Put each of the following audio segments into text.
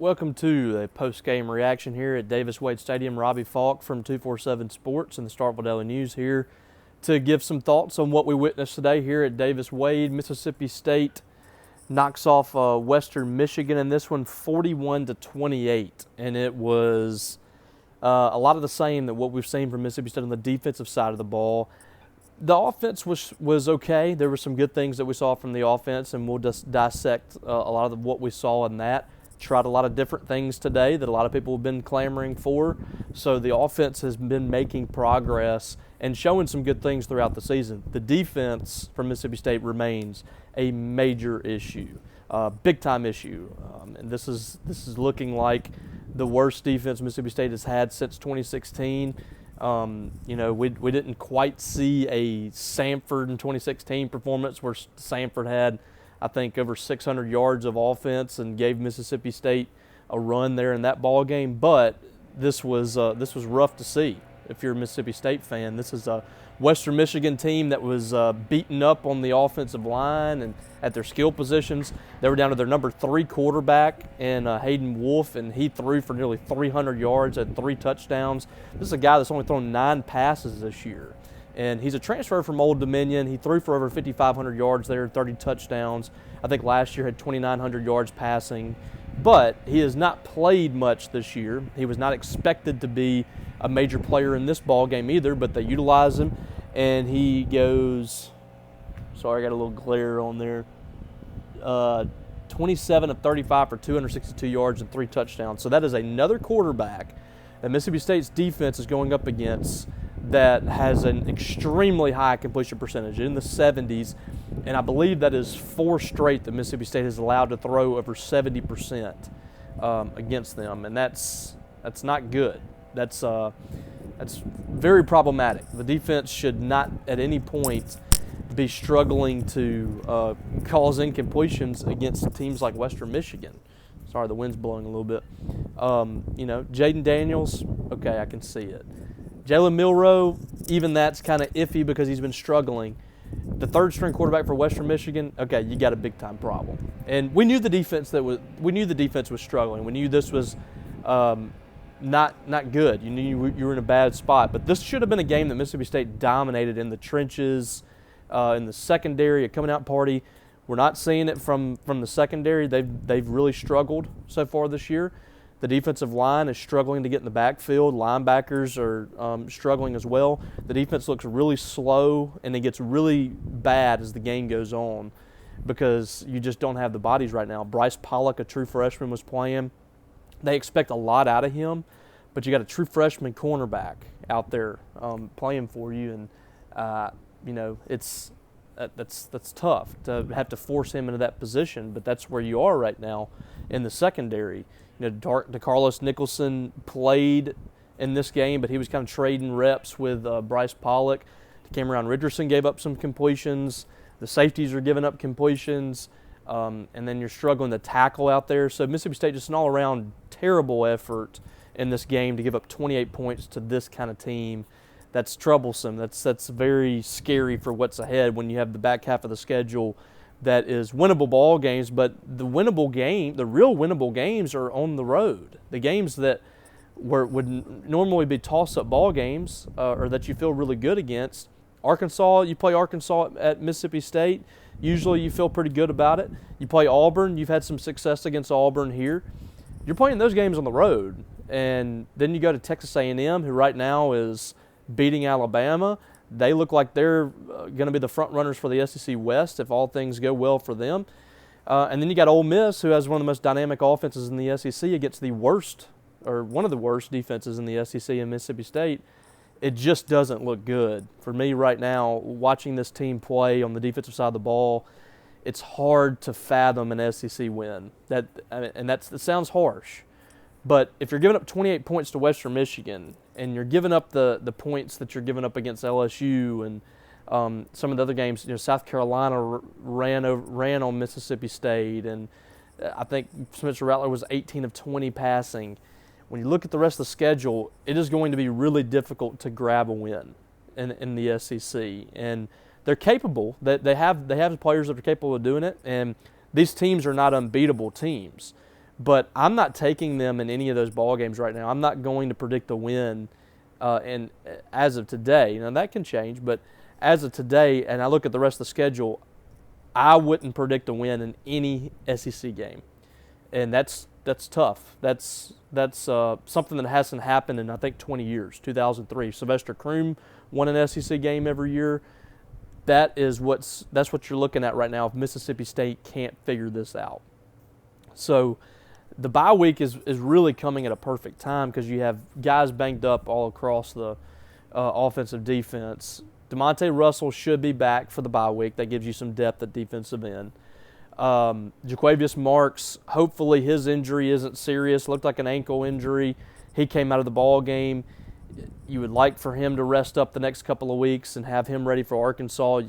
Welcome to a post-game reaction here at Davis Wade Stadium. Robbie Falk from 247 Sports and the Starkville Daily News here to give some thoughts on what we witnessed today here at Davis Wade. Mississippi State knocks off Western Michigan in this one 41-28, and it was a lot of the same that what we've seen from Mississippi State on the defensive side of the ball. The offense was okay. There were some good things that we saw from the offense, and we'll just dissect a lot of what we saw in that. Tried a lot of different things today that a lot of people have been clamoring for. So the offense has been making progress and showing some good things throughout the season. The defense for Mississippi State remains a major issue, big-time issue. And this is looking like the worst defense Mississippi State has had since 2016. We didn't quite see a Samford in 2016 performance where Samford had, I think, over 600 yards of offense and gave Mississippi State a run there in that ball game. But this was rough to see if you're a Mississippi State fan. This is a Western Michigan team that was beaten up on the offensive line and at their skill positions. They were down to their number 3 quarterback in Hayden Wolf, and he threw for nearly 300 yards at 3 touchdowns. This is a guy that's only thrown 9 passes this year. And he's a transfer from Old Dominion. He threw for over 5,500 yards there, 30 touchdowns. I think last year had 2,900 yards passing. But he has not played much this year. He was not expected to be a major player in this ball game either, but they utilize him. And he goes, sorry, I got a little glare on there, 27 of 35 for 262 yards and 3 touchdowns. So that is another quarterback that Mississippi State's defense is going up against that has an extremely high completion percentage in the 70s, and I believe that is 4 straight that Mississippi State has allowed to throw over 70% against them, and that's not good. That's very problematic. The defense should not at any point be struggling to cause incompletions against teams like Western Michigan. Sorry, the wind's blowing a little bit. Jaden Daniels, okay, I can see it. Jalen Milroe, even that's kind of iffy because he's been struggling. The third-string quarterback for Western Michigan, okay, you got a big-time problem. And we knew the defense was struggling. We knew this was not good. You knew you were in a bad spot. But this should have been a game that Mississippi State dominated in the trenches, in the secondary, a coming-out party. We're not seeing it from the secondary. They've really struggled so far this year. The defensive line is struggling to get in the backfield. Linebackers are struggling as well. The defense looks really slow, and it gets really bad as the game goes on because you just don't have the bodies right now. Bryce Pollock, a true freshman, was playing. They expect a lot out of him, but you got a true freshman cornerback out there playing for you, and that's tough to have to force him into that position. But that's where you are right now in the secondary. DeCarlos Nicholson played in this game, but he was kind of trading reps with Bryce Pollock. Cameron Richardson gave up some completions. The safeties are giving up completions. And then you're struggling to tackle out there. So Mississippi State, just an all-around terrible effort in this game to give up 28 points to this kind of team. That's troublesome. That's very scary for what's ahead when you have the back half of the schedule that is winnable ball games, but the real winnable games are on the road. The games that would normally be toss-up ball games or that you feel really good against. Arkansas, you play Arkansas at Mississippi State. Usually you feel pretty good about it. You play Auburn. You've had some success against Auburn here. You're playing those games on the road. And then you go to Texas A&M, who right now is beating Alabama. They look like they're going to be the front runners for the SEC West if all things go well for them. And then you got Ole Miss, who has one of the most dynamic offenses in the SEC against the worst, or one of the worst defenses in the SEC in Mississippi State. It just doesn't look good. For me right now, watching this team play on the defensive side of the ball, it's hard to fathom an SEC win. That sounds harsh. But if you're giving up 28 points to Western Michigan and you're giving up the points that you're giving up against LSU and some of the other games, South Carolina ran on Mississippi State, and I think Spencer Rattler was 18 of 20 passing. When you look at the rest of the schedule, it is going to be really difficult to grab a win in the SEC. And they're capable. They have players that are capable of doing it, and these teams are not unbeatable teams. But I'm not taking them in any of those ball games right now. I'm not going to predict the win. And as of today, now that can change, but as of today, and I look at the rest of the schedule, I wouldn't predict a win in any SEC game, and that's tough. That's something that hasn't happened in I think 20 years. 2003, Sylvester Croom won an SEC game every year. That's what you're looking at right now if Mississippi State can't figure this out. So the bye week is really coming at a perfect time because you have guys banged up all across the offensive defense. DeMonte Russell should be back for the bye week. That gives you some depth at defensive end. Jaquavius Marks, hopefully his injury isn't serious. Looked like an ankle injury. He came out of the ball game. You would like for him to rest up the next couple of weeks and have him ready for Arkansas.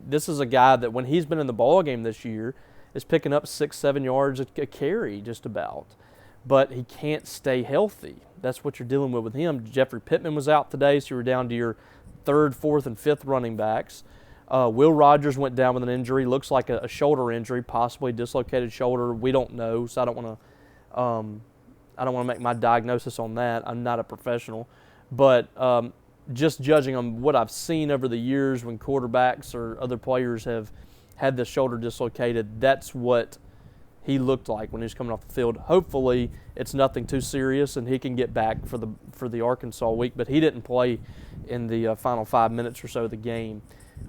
This is a guy that when he's been in the ball game this year is picking up 6-7 yards a carry just about. But he can't stay healthy. That's what you're dealing with him. Jeffrey Pittman was out today, so you were down to your third, fourth, and fifth running backs. Will Rogers went down with an injury. Looks like a shoulder injury, possibly dislocated shoulder. We don't know, so I don't want to make my diagnosis on that. I'm not a professional. But just judging on what I've seen over the years when quarterbacks or other players have had the shoulder dislocated, that's what he looked like when he was coming off the field. Hopefully it's nothing too serious and he can get back for the Arkansas week, but he didn't play in the final 5 minutes or so of the game.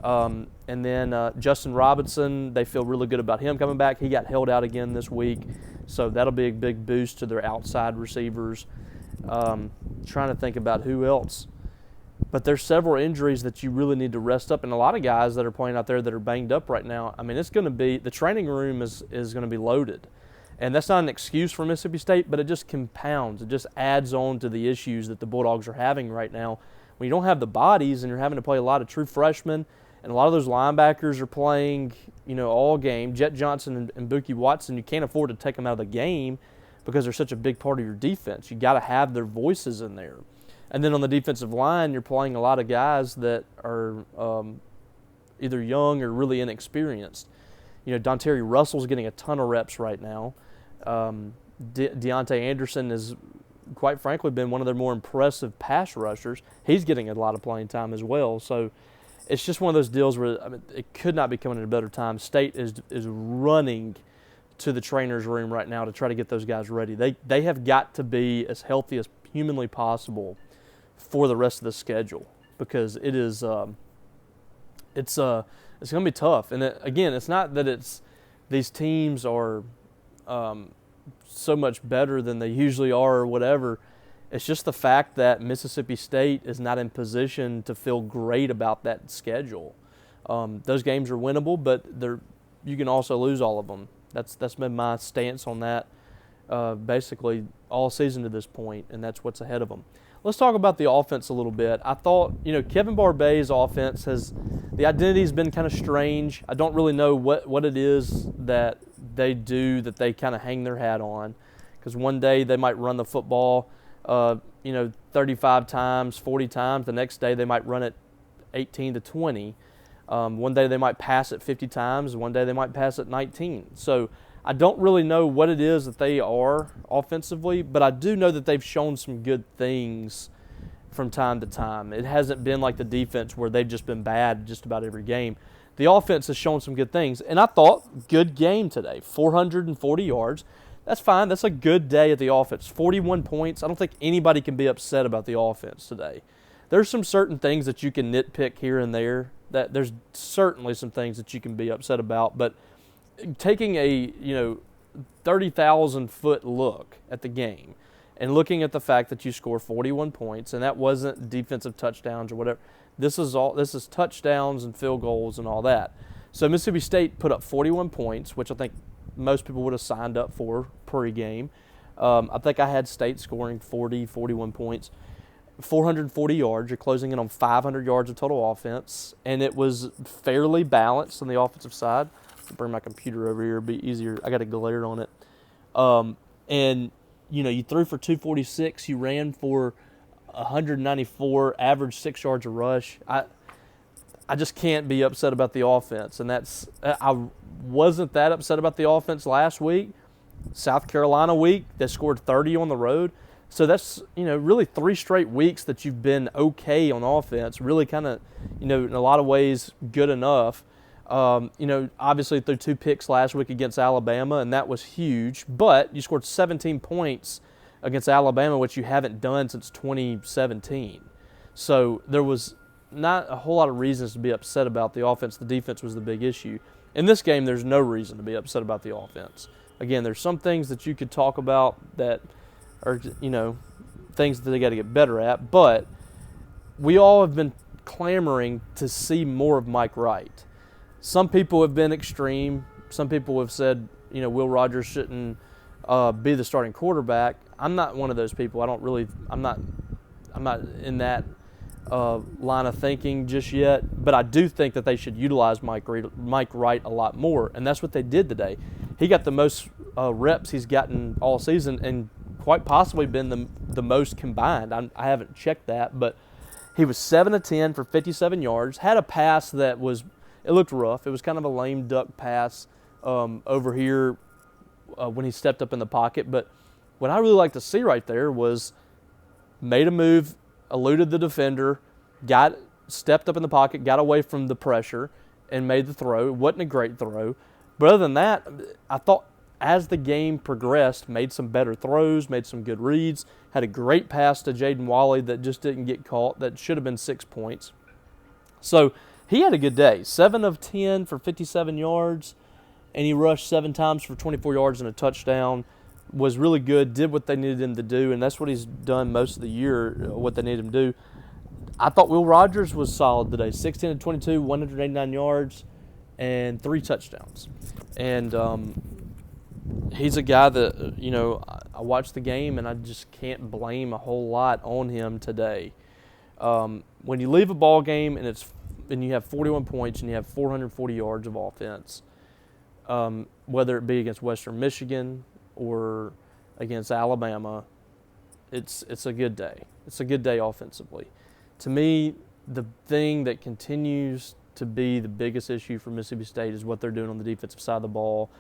And then Justin Robinson, they feel really good about him coming back. He got held out again this week, so that'll be a big boost to their outside receivers. Trying to think about who else. But there's several injuries that you really need to rest up, and a lot of guys that are playing out there that are banged up right now. I mean, it's going to be – the training room is going to be loaded. And that's not an excuse for Mississippi State, but it just compounds. It just adds on to the issues that the Bulldogs are having right now. When you don't have the bodies and you're having to play a lot of true freshmen, and a lot of those linebackers are playing, all game. Jet Johnson and Buki Watson, you can't afford to take them out of the game because they're such a big part of your defense. You got to have their voices in there. And then on the defensive line, you're playing a lot of guys that are either young or really inexperienced. Dontarie Russell's getting a ton of reps right now. Deontay Anderson has, quite frankly, been one of their more impressive pass rushers. He's getting a lot of playing time as well. So it's just one of those deals where it could not be coming at a better time. State is running to the trainer's room right now to try to get those guys ready. They have got to be as healthy as humanly possible for the rest of the schedule because it is it's going to be tough. And again, it's not that these teams are so much better than they usually are or whatever. It's just the fact that Mississippi State is not in position to feel great about that schedule. Those games are winnable, but you can also lose all of them. That's been my stance on that basically all season to this point, and that's what's ahead of them. Let's talk about the offense a little bit. I thought, Kevin Barbay's offense the identity's been kind of strange. I don't really know what it is that they do that they kind of hang their hat on, because one day they might run the football 35 times, 40 times. The next day they might run it 18 to 20. One day they might pass it 50 times. One day they might pass it 19. So I don't really know what it is that they are offensively, but I do know that they've shown some good things from time to time. It hasn't been like the defense where they've just been bad just about every game. The offense has shown some good things, and I thought good game today, 440 yards. That's fine. That's a good day at the offense. 41 points. I don't think anybody can be upset about the offense today. There's some certain things that you can nitpick here and there. That there's certainly some things that you can be upset about, but taking a 30,000-foot look at the game and looking at the fact that you score 41 points, and that wasn't defensive touchdowns or whatever. This is touchdowns and field goals and all that. So Mississippi State put up 41 points, which I think most people would have signed up for pre-game. I think I had State scoring 41 points. 440 yards. You're closing in on 500 yards of total offense, and it was fairly balanced on the offensive side. I'll bring my computer over here. It'll be easier. I got a glare on it. And, you threw for 246. You ran for 194, average 6 yards a rush. I just can't be upset about the offense, and I wasn't that upset about the offense last week, South Carolina week, they scored 30 on the road. So that's, really 3 straight weeks that you've been okay on offense, really kind of, in a lot of ways good enough. Obviously threw 2 picks last week against Alabama, and that was huge. But you scored 17 points against Alabama, which you haven't done since 2017. So there was not a whole lot of reasons to be upset about the offense. The defense was the big issue. In this game, there's no reason to be upset about the offense. Again, there's some things that you could talk about that are, things that they got to get better at. But we all have been clamoring to see more of Mike Wright. Some people have been extreme. Some people have said, Will Rogers shouldn't be the starting quarterback. I'm not one of those people. I'm not in that line of thinking just yet. But I do think that they should utilize Mike Wright a lot more, and that's what they did today. He got the most reps he's gotten all season, and quite possibly been the most combined. I haven't checked that, but he was 7 of 10 for 57 yards. Had a pass that it looked rough. It was kind of a lame duck pass over here when he stepped up in the pocket. But what I really like to see right there was made a move, eluded the defender, stepped up in the pocket, got away from the pressure, and made the throw. It wasn't a great throw. But other than that, I thought as the game progressed, made some better throws, made some good reads, had a great pass to Jaden Walley that just didn't get caught. That should have been 6 points. So he had a good day. 7 of 10 for 57 yards, and he rushed 7 times for 24 yards and a touchdown. Was really good, did what they needed him to do, and that's what he's done most of the year, what they needed him to do. I thought Will Rogers was solid today. 16 of 22, 189 yards, and 3 touchdowns. And he's a guy that, I watched the game, and I just can't blame a whole lot on him today. When you leave a ball game and you have 41 points and you have 440 yards of offense, whether it be against Western Michigan or against Alabama, it's a good day. It's a good day offensively. To me, the thing that continues to be the biggest issue for Mississippi State is what they're doing on the defensive side of the ball.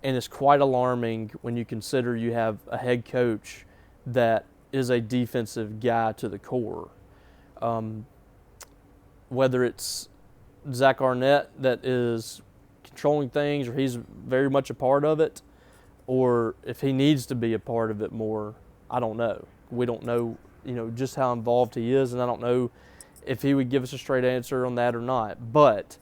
And it's quite alarming when you consider you have a head coach that is a defensive guy to the core. Whether it's Zach Arnett that is controlling things, or he's very much a part of it, or if he needs to be a part of it more, I don't know. We don't know, just how involved he is, and I don't know if he would give us a straight answer on that or not. But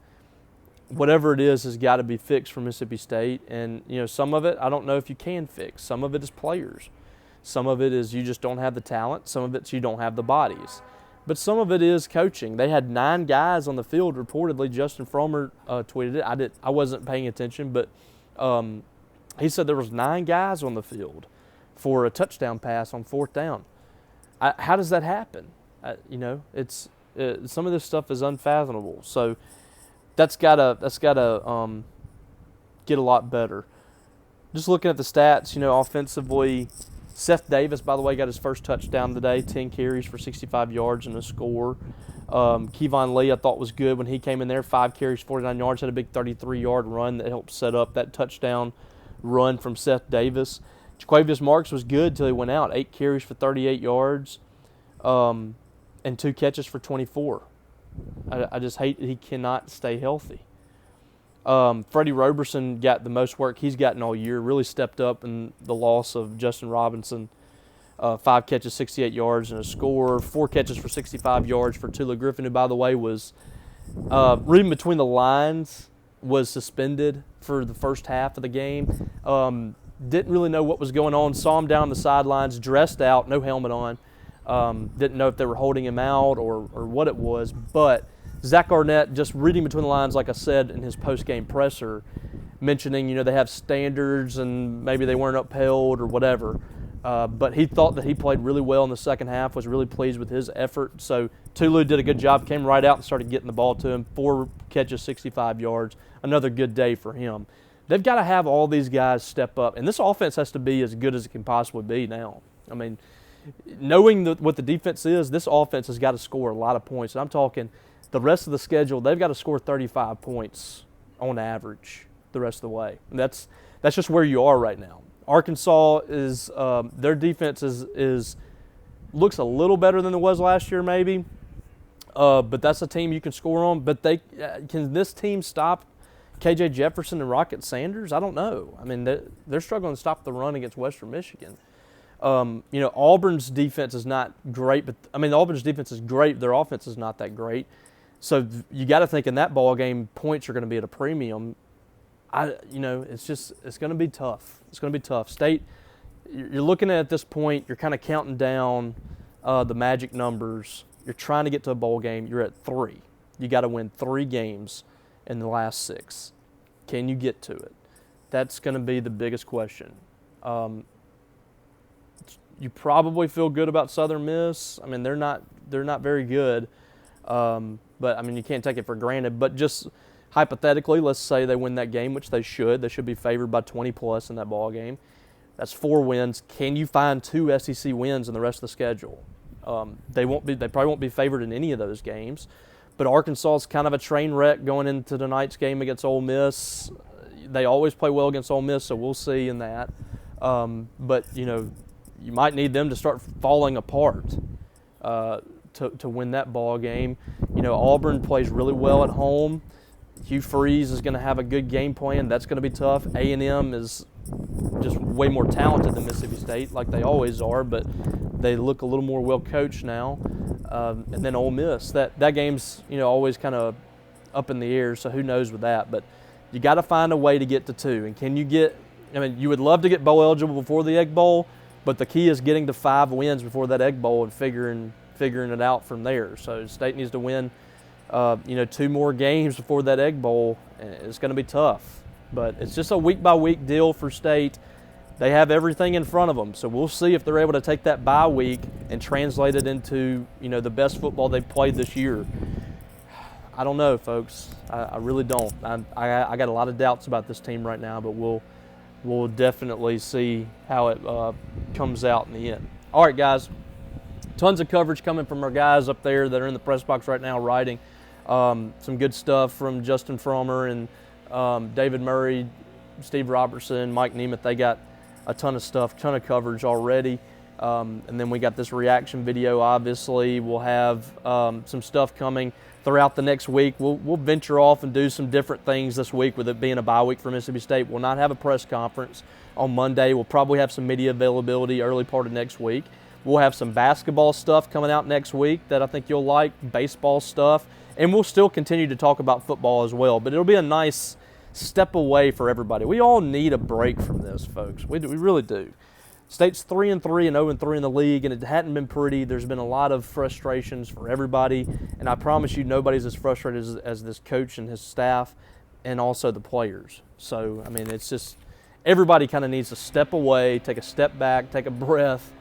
whatever it is has got to be fixed for Mississippi State. And, some of it I don't know if you can fix. Some of it is players. Some of it is you just don't have the talent. Some of it's you don't have the bodies. But some of it is coaching. They had 9 guys on the field, reportedly. Justin Fromer tweeted it. I wasn't paying attention, but he said there was 9 guys on the field for a touchdown pass on 4th down. How does that happen? It's some of this stuff is unfathomable. So that's gotta get a lot better. Just looking at the stats, offensively, Seth Davis, by the way, got his first touchdown today, 10 carries for 65 yards and a score. Kevon Lee, I thought, was good when he came in there, 5 carries, 49 yards, had a big 33-yard run that helped set up that touchdown run from Seth Davis. Jaquavius Marks was good until he went out, 8 carries for 38 yards and 2 catches for 24. I just hate that he cannot stay healthy. Freddie Roberson got the most work he's gotten all year, really stepped up in the loss of Justin Robinson. 5 catches, 68 yards, and a score. 4 catches for 65 yards for Tula Griffin, who, by the way, was, reading between the lines, was suspended for the first half of the game. Didn't really know what was going on. Saw him down the sidelines, dressed out, no helmet on. Didn't know if they were holding him out or what it was. But Zach Arnett, just reading between the lines, like I said in his post-game presser, mentioning, they have standards and maybe they weren't upheld or whatever. But he thought that he played really well in the second half, was really pleased with his effort. So Tulu did a good job, came right out and started getting the ball to him. 4 catches, 65 yards. Another good day for him. They've got to have all these guys step up. And this offense has to be as good as it can possibly be now. I mean, knowing what the defense is, this offense has got to score a lot of points. And I'm talking the rest of the schedule, they've got to score 35 points on average the rest of the way. And that's just where you are right now. Arkansas is their defense is looks a little better than it was last year, maybe. But that's a team you can score on. But can this team stop KJ Jefferson and Rocket Sanders? I don't know. I mean, they're struggling to stop the run against Western Michigan. Auburn's defense is not great, but Auburn's defense is great. Their offense is not that great. So you got to think in that ball game, points are going to be at a premium. It's going to be tough. It's going to be tough. State, you're looking at this point, you're kind of counting down the magic numbers. You're trying to get to a bowl game. You're at 3. You got to win 3 games in the last 6. Can you get to it? That's going to be the biggest question. You probably feel good about Southern Miss. I mean, they're not very good, but you can't take it for granted. But just hypothetically, let's say they win that game, which they should. They should be favored by 20+ in that ball game. That's 4 wins. Can you find 2 SEC wins in the rest of the schedule? They probably won't be favored in any of those games. But Arkansas is kind of a train wreck going into tonight's game against Ole Miss. They always play well against Ole Miss, so we'll see in that. But you might need them to start falling apart to win that ball game. Auburn plays really well at home. Hugh Freeze is going to have a good game plan. That's going to be tough. A&M is just way more talented than Mississippi State, like they always are, but they look a little more well-coached now. And then Ole Miss, that game's always kind of up in the air, so who knows with that. But you got to find a way to get to 2. And can you get – you would love to get bowl eligible before the Egg Bowl, but the key is getting to 5 wins before that Egg Bowl and figuring it out from there. So State needs to win, 2 more games before that Egg Bowl. It's going to be tough, but it's just a week-by-week deal for State. They have everything in front of them, so we'll see if they're able to take that bye week and translate it into the best football they've played this year. I don't know, folks. I really don't. I got a lot of doubts about this team right now, but we'll definitely see how it comes out in the end. All right, guys. Tons of coverage coming from our guys up there that are in the press box right now writing. Some good stuff from Justin Frommer and David Murray, Steve Robertson, Mike Nemeth. They got a ton of stuff, ton of coverage already. And then we got this reaction video, obviously. We'll have some stuff coming throughout the next week. We'll venture off and do some different things this week with it being a bye week for Mississippi State. We'll not have a press conference on Monday. We'll probably have some media availability early part of next week. We'll have some basketball stuff coming out next week that I think you'll like, baseball stuff. And we'll still continue to talk about football as well. But it'll be a nice step away for everybody. We all need a break from this, folks. We really do. State's 3-3 and 0-3 in the league, and it hadn't been pretty. There's been a lot of frustrations for everybody, and I promise you nobody's as frustrated as this coach and his staff and also the players. So, it's just everybody kind of needs to step away, take a step back, take a breath,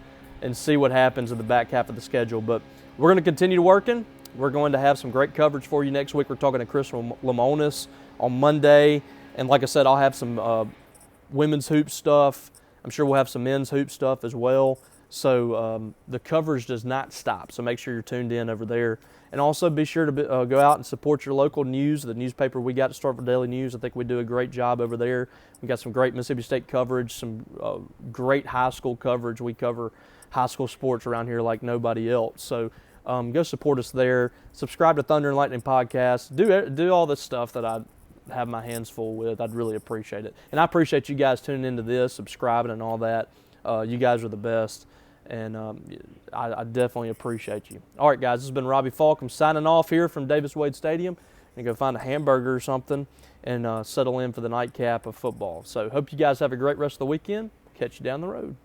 and see what happens in the back half of the schedule. But we're going to continue working. We're going to have some great coverage for you next week. We're talking to Chris Lamonis on Monday, and like I said, I'll have some women's hoop stuff. I'm sure we'll have some men's hoop stuff as well. So the coverage does not stop. So make sure you're tuned in over there. And also be sure to go out and support your local news, the newspaper we got to Starkville Daily News. I think we do a great job over there. We got some great Mississippi State coverage, some great high school coverage. We cover high school sports around here like nobody else. So go support us there. Subscribe to Thunder and Lightning Podcast. Do all this stuff that I have my hands full with. I'd really appreciate it. And I appreciate you guys tuning into this, subscribing and all that. You guys are the best, and I definitely appreciate you. All right, guys, this has been Robbie Falk. I'm signing off here from Davis Wade Stadium and go find a hamburger or something and settle in for the nightcap of football. So hope you guys have a great rest of the weekend. Catch you down the road.